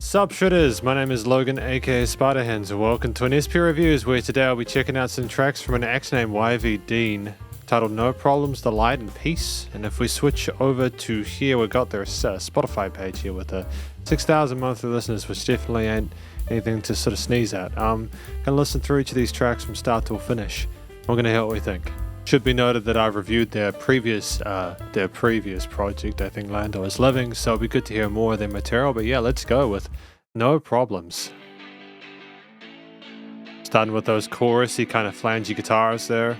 Sup Shredders, my name is Logan aka Spiderhands and welcome to an SP Reviews where today I'll be checking out some tracks from an act named YV Dean titled No Problems, The Light and Peace. And if we switch over to here, we've got their Spotify page here with 6,000 monthly listeners, which definitely ain't anything to sort of sneeze at. Gonna listen through each of these tracks from start to finish. We're gonna hear what we think. Should be noted that I've reviewed their previous project, I think Lando is Living, so it'll be good to hear more of their material. But yeah, let's go with No Problems. Starting with those chorusy kind of flangey guitars there.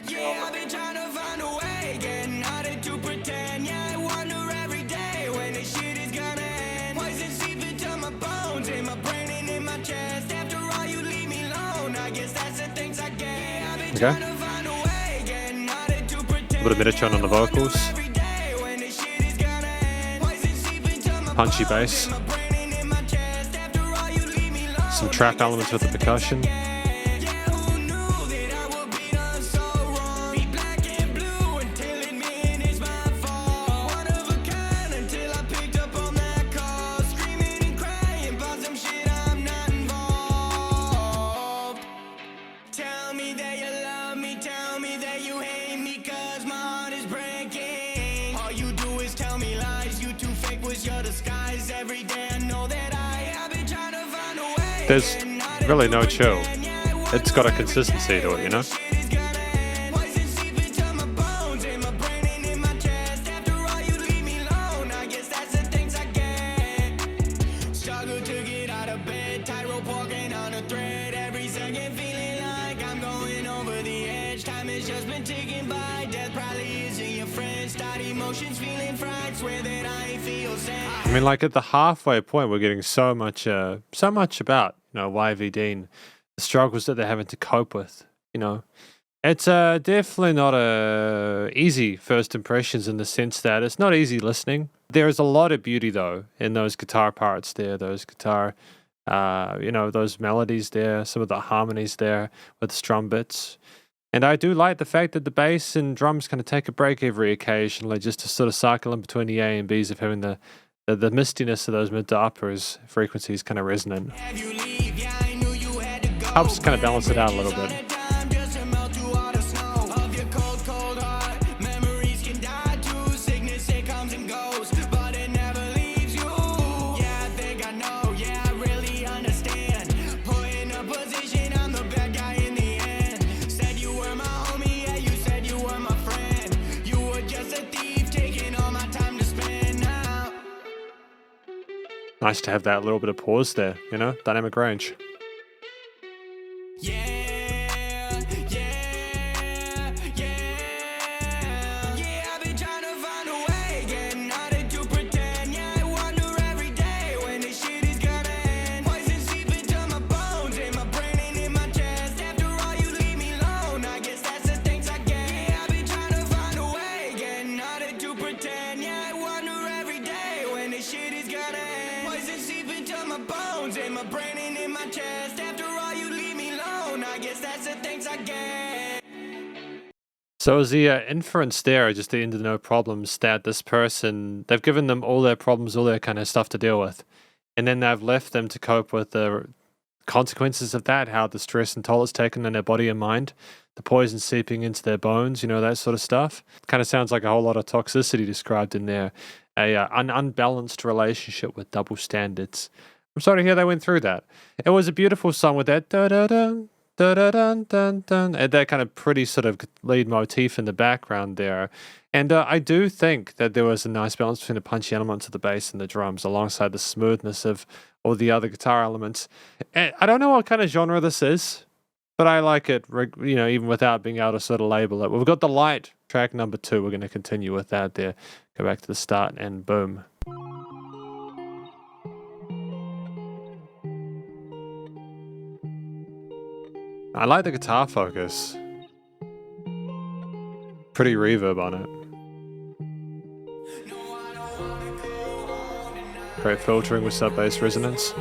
Yeah, I've been trying to find a way, getting harder to pretend. Yeah, I wonder every day when this shit is gonna end. Poison seeping to my bones, in my brain and in my chest. After all, you leave me alone. I guess that's the things I get. Yeah, I've been trying to find a way, getting harder to pretend. A little bit of tone on the vocals. Punchy bass. Some trap elements with the percussion. There's really no chill. It's got a consistency to it, you know? I mean, like at the halfway point, we're getting so much about, YV Dean, the struggles that they're having to cope with. It's definitely not easy first impressions in the sense that it's not easy listening. There is a lot of beauty though in those guitar parts there, those guitar, those melodies there, some of the harmonies there with the strum bits. And I do like the fact that the bass and drums kind of take a break every occasionally just to sort of cycle in between the A and Bs of having the mistiness of those mid to uppers frequencies kind of resonant. Helps kind of balance it out a little bit. Nice to have that little bit of pause there, dynamic range. So is the inference there, just the end of No Problems, that this person, they've given them all their problems, all their kind of stuff to deal with, and then they've left them to cope with the consequences of that, how the stress and toll it's taken on their body and mind, the poison seeping into their bones, that sort of stuff. Kind of sounds like a whole lot of toxicity described in there, an unbalanced relationship with double standards. I'm sorry to hear they went through that. It was a beautiful song with that da-da-da, da-da-dun-dun-dun, and that kind of pretty sort of lead motif in the background there. And I do think that there was a nice balance between the punchy elements of the bass and the drums alongside the smoothness of all the other guitar elements. And I don't know what kind of genre this is, but I like it, even without being able to sort of label it. We've got The Light, track number 2. We're going to continue with that there. Go back to the start and boom. I like the guitar focus. Pretty reverb on it. Great filtering with sub-bass resonance.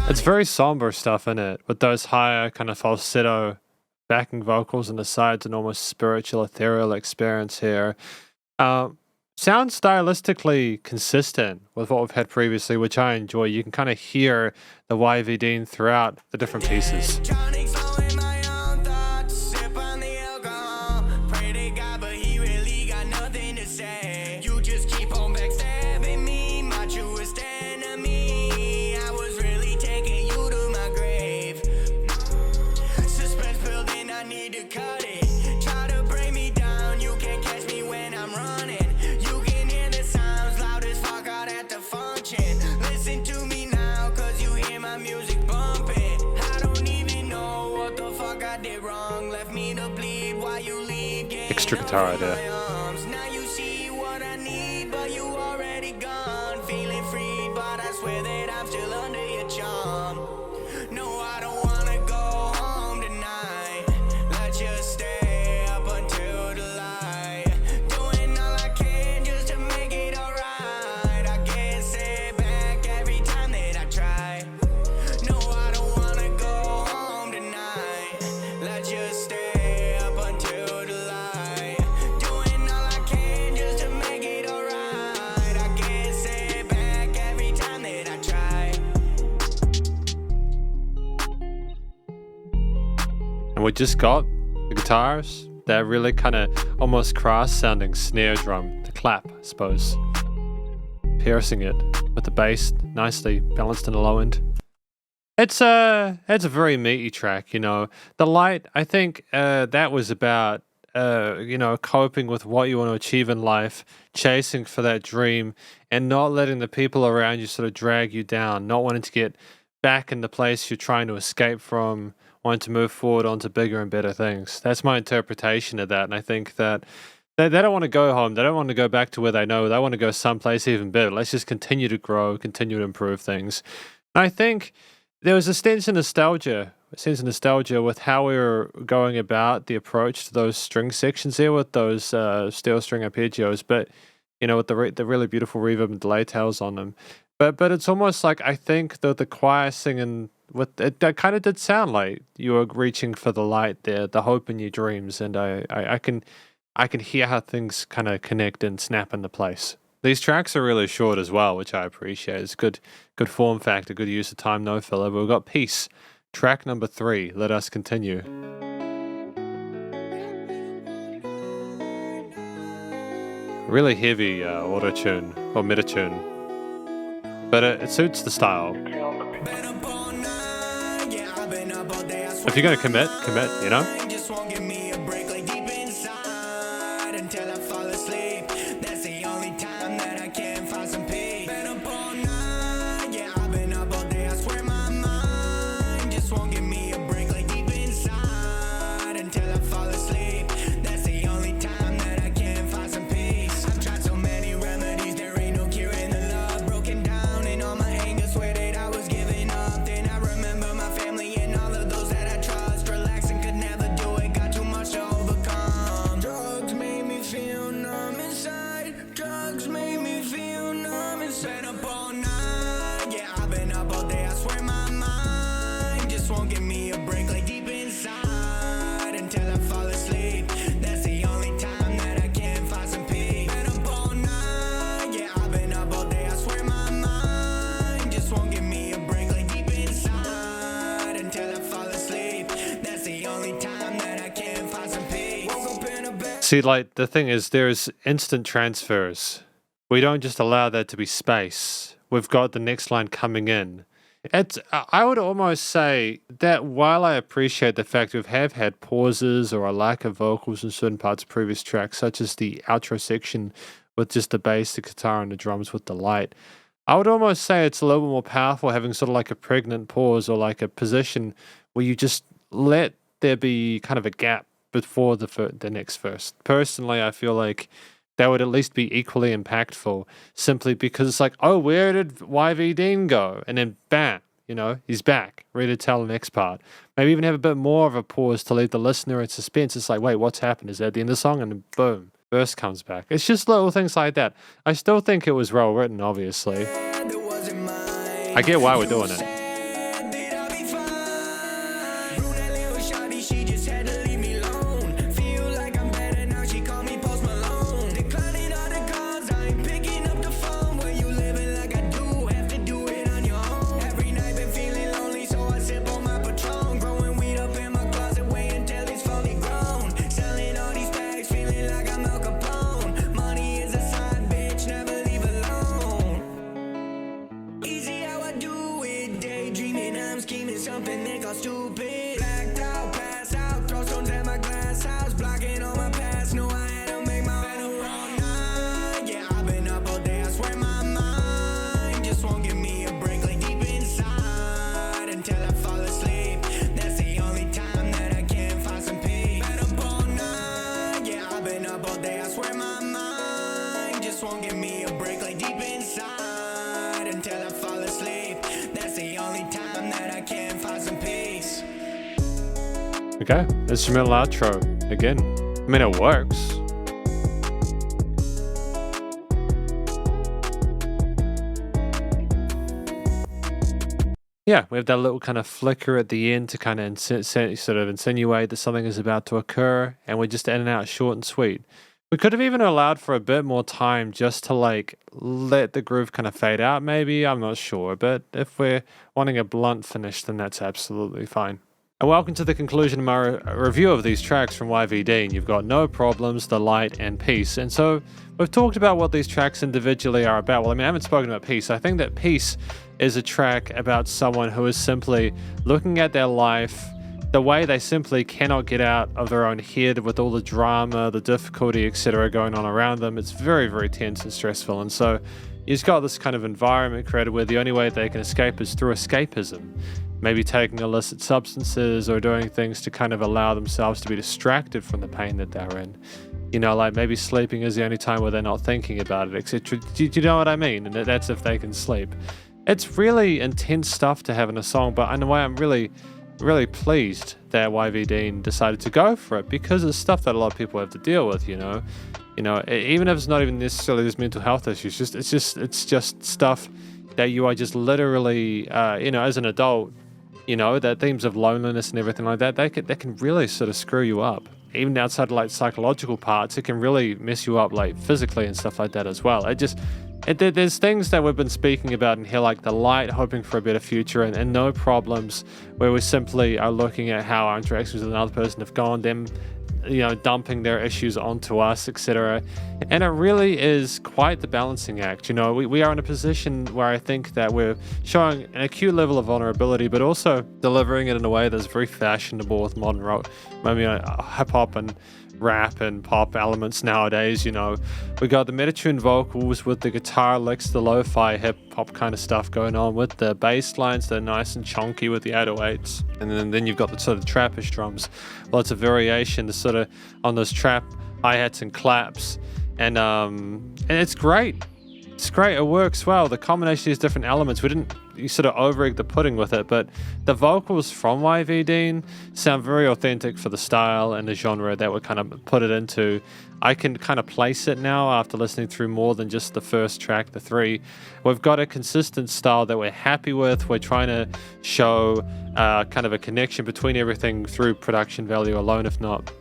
It's very somber stuff in it, with those higher kind of falsetto backing vocals on the sides, and almost spiritual, ethereal experience here. Sounds stylistically consistent with what we've had previously, which I enjoy. You can kind of hear the YVD throughout the different pieces. Extra guitar there. Now you see what I need, but you already gone. Feeling free, but I swear that I'm still under your charm. No, I don't wanna go home tonight. Let's just stay up until the light. Doing all I can just to make it alright. I get set back every time that I try. No, I don't wanna go home tonight. Let's just stay up until the light. And we just got the guitars, that really kind of almost crass sounding snare drum, the clap, I suppose, piercing it with the bass, nicely balanced in the low end. It's a very meaty track, you know. The light, I think that was about, coping with what you want to achieve in life, chasing for that dream, and not letting the people around you sort of drag you down, not wanting to get back in the place you're trying to escape from, wanting to move forward onto bigger and better things. That's my interpretation of that. And I think that they don't want to go home. They don't want to go back to where they know. They want to go someplace even better. Let's just continue to grow, continue to improve things. And I think there was a sense of nostalgia with how we were going about the approach to those string sections here with those steel string arpeggios, but, you know, with the really beautiful reverb and delay tails on them. But it's almost like, I think that the choir singing with it, that kind of did sound like you were reaching for the light there, the hope in your dreams, and I can hear how things kind of connect and snap into place. These tracks are really short as well, which I appreciate. It's good form factor, good use of time, no filler. But we've got Peace, track number 3. Let us continue. Really heavy auto tune or meta tune, but it suits the style. If you're gonna commit, you know? Just won't give me a break, like deep inside until I fall asleep. That's the only time that I can find some peace. Been up all night, yeah, I've been up all day. I swear my mind just won't give me a break, like deep inside until I fall asleep. That's the only time that I can find some peace. I've tried so many remedies, there ain't no cure in the love. Broken down and all my anger, swear that I was giving up. Then I remember my family and all of those that I trust. Relaxing could never do it, got too much to overcome. Drugs made me feel numb inside. Drugs made me feel numb inside. Been up all night, yeah, I've been up all day. I swear my mind just won't give me a break, like deep inside until I fall asleep. That's the only time that I can find some peace. Been up all night, yeah, I've been up all day. I swear my mind just won't give me a break, like deep inside until I fall asleep. That's the only time that I can find some peace. Woke up in a bed. See, like, the thing is, there's instant transfers. We don't just allow there to be space. We've got the next line coming in. I would almost say that while I appreciate the fact we have had pauses or a lack of vocals in certain parts of previous tracks, such as the outro section with just the bass, the guitar, and the drums with the light, I would almost say it's a little bit more powerful having sort of like a pregnant pause or like a position where you just let there be kind of a gap before the next verse. Personally, I feel like that would at least be equally impactful, simply because it's like, oh, where did YV Dean go? And then bam, you know, he's back, ready to tell the next part. Maybe even have a bit more of a pause to leave the listener in suspense. It's like, wait, what's happened? Is that the end of the song? And then boom, verse comes back. It's just little things like that. I still think it was well written, obviously. I get why we're doing it. did something they call stupid. Blacked out, passed out, throw stones at my glass house, blocking all my past. Knew I had to make my better all night. Yeah, I've been up all day, I swear my mind just won't give me a break, like deep inside until I fall asleep. That's the only time that I can find some peace. Been up all night, yeah, I've been up all day, I swear my mind just won't give me a break, like deep inside until I fall asleep. That's the only time that I can find some peace. Okay, instrumental outro again. I mean, it works. Yeah, we have that little kind of flicker at the end to kind of sort of insinuate that something is about to occur, and we're just in and out short and sweet. We could have even allowed for a bit more time just to like let the groove kind of fade out, maybe. I'm not sure, but if we're wanting a blunt finish, then that's absolutely fine. And welcome to the conclusion of my review of these tracks from YVD. And you've got No Problems, The Light, and Peace. And so we've talked about what these tracks individually are about. Well, I mean, I haven't spoken about Peace. I think that Peace is a track about someone who is simply looking at their life, the way they simply cannot get out of their own head with all the drama, the difficulty, etc. going on around them. It's very, very tense and stressful. And so you've got this kind of environment created where the only way they can escape is through escapism. Maybe taking illicit substances or doing things to kind of allow themselves to be distracted from the pain that they're in. You know, like maybe sleeping is the only time where they're not thinking about it, etc. Do you know what I mean? And that's if they can sleep. It's really intense stuff to have in a song, but in a way I'm really pleased that YVD decided to go for it, because it's stuff that a lot of people have to deal with, you know, even if it's not even necessarily this mental health issues, it's just stuff that you are just literally, as an adult, that themes of loneliness and everything like that, they can really sort of screw you up. Even outside of like psychological parts, it can really mess you up like physically and stuff like that as well. There's things that we've been speaking about in here, like The Light, hoping for a better future, and No Problems, where we simply are looking at how our interactions with another person have gone, them, dumping their issues onto us, etc. And it really is quite the balancing act. We are in a position where I think that we're showing an acute level of vulnerability, but also delivering it in a way that's very fashionable with modern rock, hip hop and rap and pop elements nowadays. We got the Metatune vocals with the guitar licks, the lo-fi hip hop kind of stuff going on with the bass lines that are nice and chunky with the 808s, and then you've got the sort of trappish drums, lots of variation sort of on those trap hi-hats and claps, and it's great. It's great. It works well. The combination of these different elements, you sort of over-egg the pudding with it, but the vocals from YVD sound very authentic for the style and the genre that we kind of put it into. I can kind of place it now after listening through more than just the first track, the 3. We've got a consistent style that we're happy with. We're trying to show kind of a connection between everything through production value alone, if not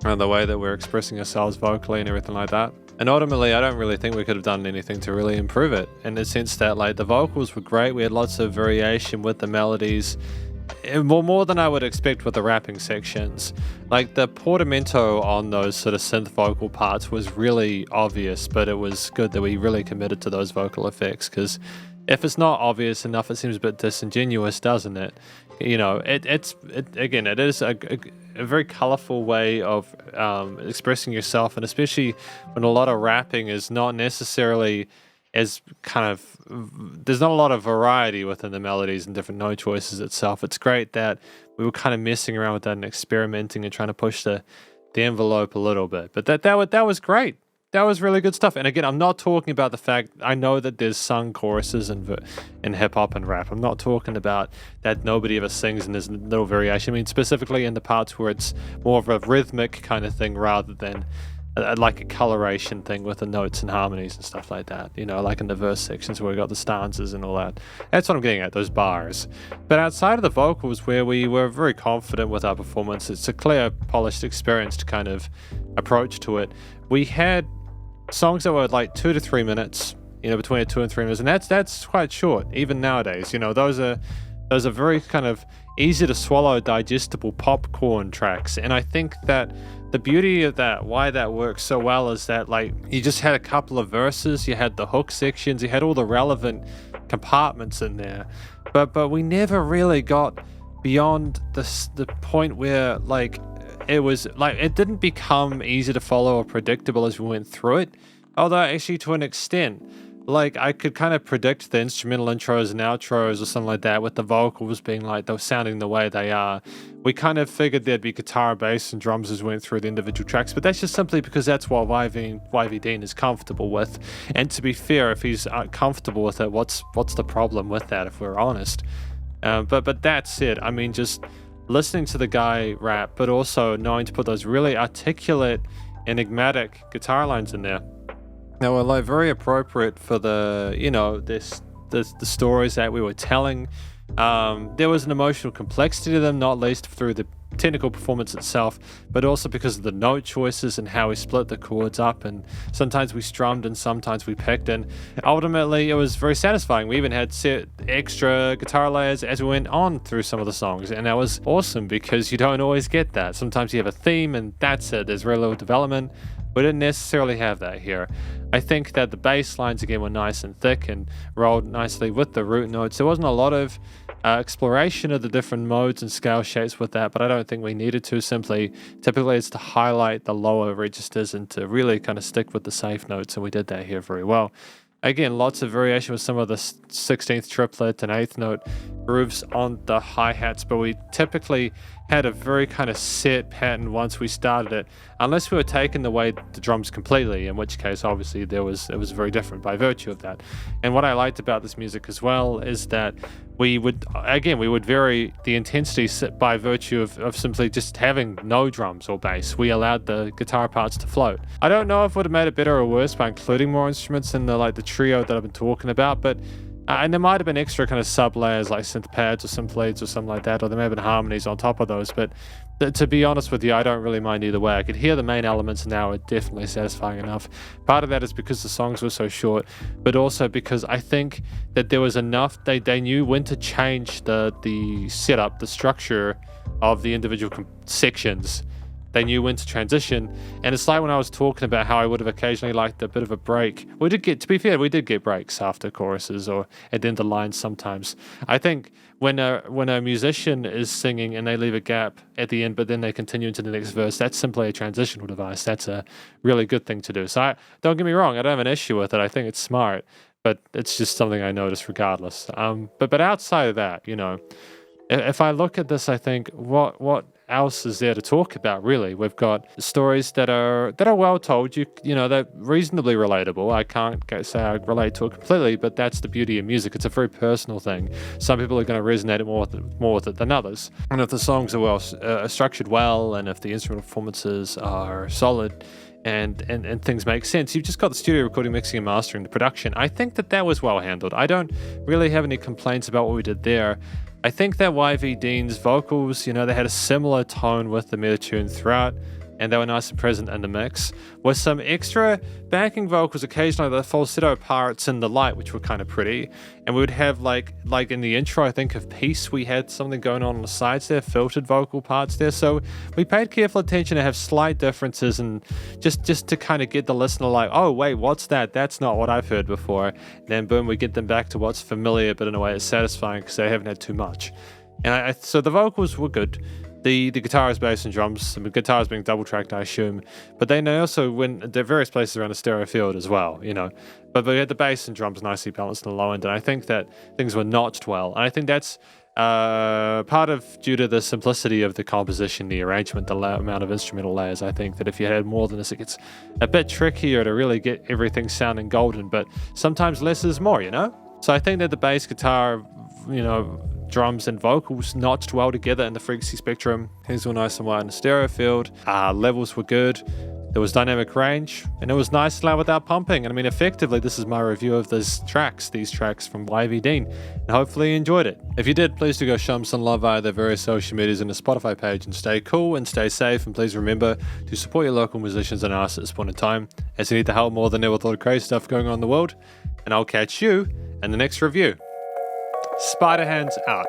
the way that we're expressing ourselves vocally and everything like that. And ultimately, I don't really think we could have done anything to really improve it, in the sense that like the vocals were great. We had lots of variation with the melodies, more than I would expect with the rapping sections. Like the portamento on those sort of synth vocal parts was really obvious, but it was good that we really committed to those vocal effects, because if it's not obvious enough, it seems a bit disingenuous, doesn't it? It is a very colorful way of expressing yourself, and especially when a lot of rapping is not necessarily as there's not a lot of variety within the melodies and different note choices itself. It's great that we were kind of messing around with that and experimenting and trying to push the envelope a little bit, but that was great. That was really good stuff. And again, I'm not talking about the fact, I know that there's sung choruses in hip hop and rap. I'm not talking about that nobody ever sings and there's little variation. I mean, specifically in the parts where it's more of a rhythmic kind of thing rather than like a coloration thing with the notes and harmonies and stuff like that. Like in the verse sections where we got the stanzas and all that. That's what I'm getting at, those bars. But outside of the vocals, where we were very confident with our performance, it's a clear, polished experience to kind of approach to it. We had songs that were like 2 to 3 minutes, between 2 and 3 minutes, and that's quite short, even nowadays. Those are very kind of easy to swallow, digestible popcorn tracks. And I think that the beauty of that, why that works so well, is that like you just had a couple of verses, you had the hook sections, you had all the relevant compartments in there, but we never really got beyond the point where like it was like it didn't become easy to follow or predictable as we went through it. Although actually to an extent, like I could kind of predict the instrumental intros and outros or something like that with the vocals being like they're sounding the way they are. We kind of figured there'd be guitar, bass, and drums as we went through the individual tracks, but that's just simply because that's what YV Dean is comfortable with. And to be fair, if he's comfortable with it, what's the problem with that? If we're honest. But that said, I mean, just listening to the guy rap, but also knowing to put those really articulate, enigmatic guitar lines in there. They were like very appropriate for the, you know, the stories that we were telling. There was an emotional complexity to them, not least through the technical performance itself, but also because of the note choices and how we split the chords up, and sometimes we strummed and sometimes we picked, and ultimately it was very satisfying. We even had set extra guitar layers as we went on through some of the songs, and that was awesome because you don't always get that. Sometimes you have a theme and that's it, there's very little development. We didn't necessarily have that here. I think that the bass lines again were nice and thick and rolled nicely with the root notes. There wasn't a lot of exploration of the different modes and scale shapes with that, but I don't think we needed to. Typically it's to highlight the lower registers and to really kind of stick with the safe notes, and we did that here very well. Again, lots of variation with some of the 16th triplet and 8th note grooves on the hi-hats, but we typically had a very kind of set pattern once we started it, unless we were taking away the drums completely, in which case obviously it was very different by virtue of that. And what I liked about this music as well is that we would vary the intensity by virtue of simply just having no drums or bass. We allowed the guitar parts to float. I don't know if it would have made it better or worse by including more instruments in the trio that I've been talking about, but and there might have been extra kind of sub layers like synth pads or synth leads or something like that, or there may have been harmonies on top of those, but to be honest with you, I don't really mind either way. I could hear the main elements and now are definitely satisfying enough. Part of that is because the songs were so short, but also because I think that there was enough, they knew when to change the setup, the structure of the individual sections. They knew when to transition, and it's like when I was talking about how I would have occasionally liked a bit of a break. We did get breaks after choruses or at the end of the lines sometimes. I think when a musician is singing and they leave a gap at the end, but then they continue into the next verse, that's simply a transitional device. That's a really good thing to do. So don't get me wrong, I don't have an issue with it. I think it's smart, but it's just something I noticed regardless. But outside of that, you know, if I look at this, I think what else is there to talk about, really? We've got stories that are well told. You know, they're reasonably relatable. I can't say I relate to it completely, but that's the beauty of music. It's a very personal thing. Some people are going to resonate more with it than others. And if the songs are well structured well, and if the instrumental performances are solid, and things make sense, you've just got the studio recording, mixing, and mastering, the production. I think that was well handled. I don't really have any complaints about what we did there. I think that YV Dean's vocals, you know, they had a similar tone with the meta tune throughout, and they were nice and present in the mix, with some extra backing vocals, occasionally the falsetto parts in the light, which were kind of pretty. And we would have like in the intro, I think, of Peace, we had something going on the sides there, filtered vocal parts there. So we paid careful attention to have slight differences, and just to kind of get the listener like, oh wait, what's that? That's not what I've heard before. And then boom, we get them back to what's familiar, but in a way it's satisfying because they haven't had too much. And so the vocals were good. The guitars, bass, and drums, the guitars being double tracked, I assume, but they also went at various places around the stereo field as well, you know. But we had the bass and drums nicely balanced on the low end, and I think that things were notched well. And I think that's part of due to the simplicity of the composition, the arrangement, the amount of instrumental layers. I think that if you had more than this, it gets a bit trickier to really get everything sounding golden, but sometimes less is more, you know? So I think that the bass, guitar, you know, drums and vocals notched well together in the frequency spectrum. Things were nice and wide in the stereo field. Levels were good. There was dynamic range, and it was nice and loud without pumping. And I mean, effectively, this is my review of these tracks from YV Dean, and hopefully you enjoyed it. If you did, please do go show them some love via their various social medias and the Spotify page, and stay cool and stay safe, and please remember to support your local musicians and artists at this point in time, as you need the help more than ever with all the crazy stuff going on in the world. And I'll catch you in the next review. Spiderhands out.